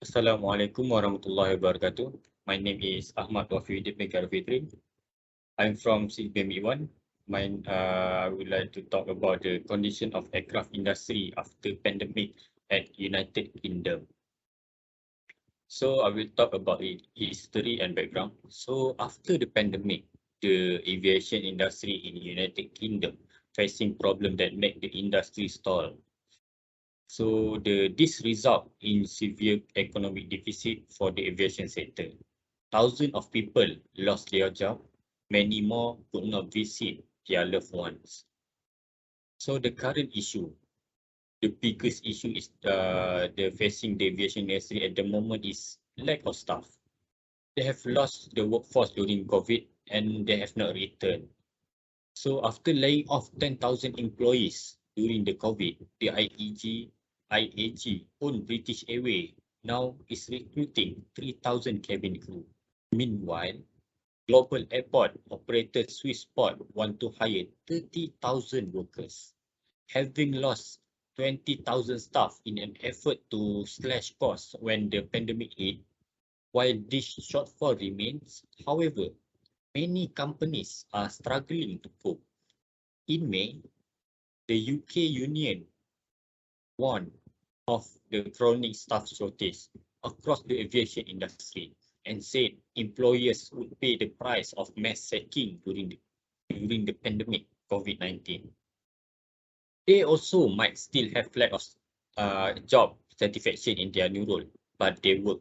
Assalamualaikum warahmatullahi wabarakatuh. My name is Ahmad WAFIYUDDIN. I'm from CBM1. I would like to talk about the condition of aircraft industry after pandemic at United Kingdom. So I will talk about its history and background. So after the pandemic, the aviation industry in United Kingdom facing problem that make the industry stall. So this result in severe economic deficit for the aviation sector. Thousands of people lost their job. Many more could not visit their loved ones. So the current issue, the biggest issue is the facing the aviation industry at the moment is lack of staff. They have lost the workforce during COVID and they have not returned. So after laying off 10,000 employees during the COVID, the IAG owned British Airways now is recruiting 3,000 cabin crew. Meanwhile, global airport operator Swissport want to hire 30,000 workers, having lost 20,000 staff in an effort to slash costs when the pandemic hit. While this shortfall remains, however, many companies are struggling to cope. In May, the UK Union warned of the chronic staff shortage across the aviation industry and said employers would pay the price of mass sacking during the pandemic COVID-19. They also might still have lack of job satisfaction in their new role, but they work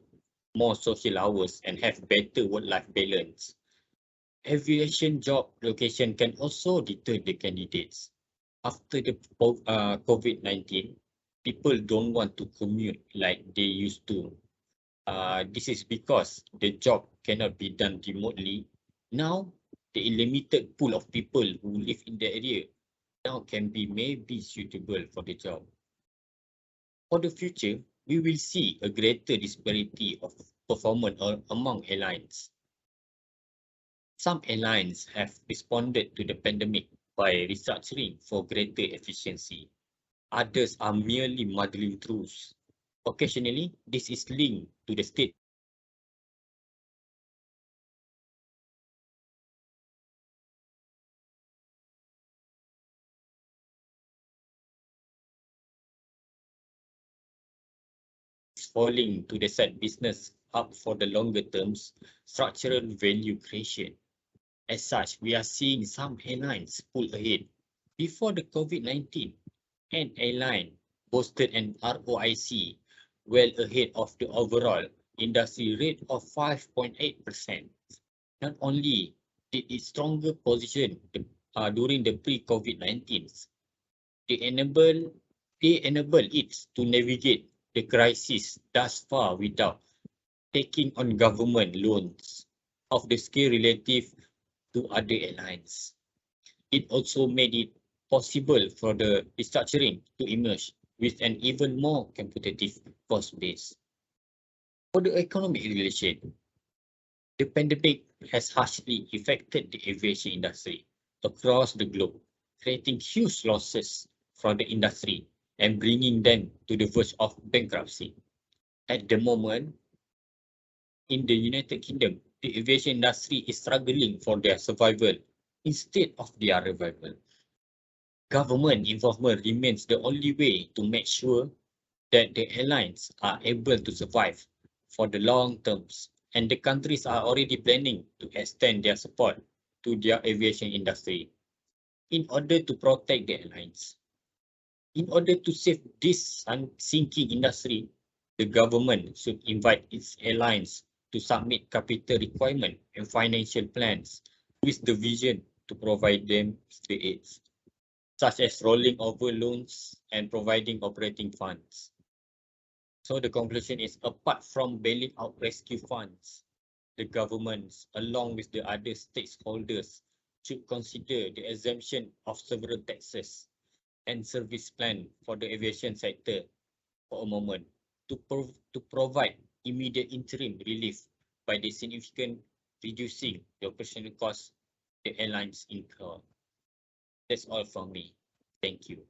more social hours and have better work-life balance. Aviation job location can also deter the candidates. After the COVID-19, people don't want to commute like they used to. This is because the job cannot be done remotely. Now, the limited pool of people who live in the area now can be maybe suitable for the job. For the future, we will see a greater disparity of performance among airlines. Some airlines have responded to the pandemic by restructuring for greater efficiency. Others are merely muddling through. Occasionally, this is linked to the state falling to the set business up for the longer terms structural value creation. As such, we are seeing some airlines pull ahead. Before the COVID-19, an airline boasted an ROIC well ahead of the overall industry rate of 5.8%. Not only did it stronger position during the pre-COVID-19, they enable it to navigate the crisis thus far without taking on government loans of the scale relative to other airlines. It also made it possible for the restructuring to emerge with an even more competitive cost base. For the economic relation, the pandemic has harshly affected the aviation industry across the globe, creating huge losses for the industry and bringing them to the verge of bankruptcy. At the moment, in the United Kingdom, the aviation industry is struggling for their survival instead of their revival. Government involvement remains the only way to make sure that the airlines are able to survive for the long terms, and the countries are already planning to extend their support to their aviation industry in order to protect the airlines. In order to save this sinking industry, the government should invite its airlines to submit capital requirement and financial plans with the vision to provide them the aids, such as rolling over loans and providing operating funds. So the conclusion is, apart from bailing out rescue funds, the governments, along with the other stakeholders, should consider the exemption of several taxes and service plan for the aviation sector for a moment to provide immediate interim relief by the significant reducing the operational costs the airlines incur. That's all from me. Thank you.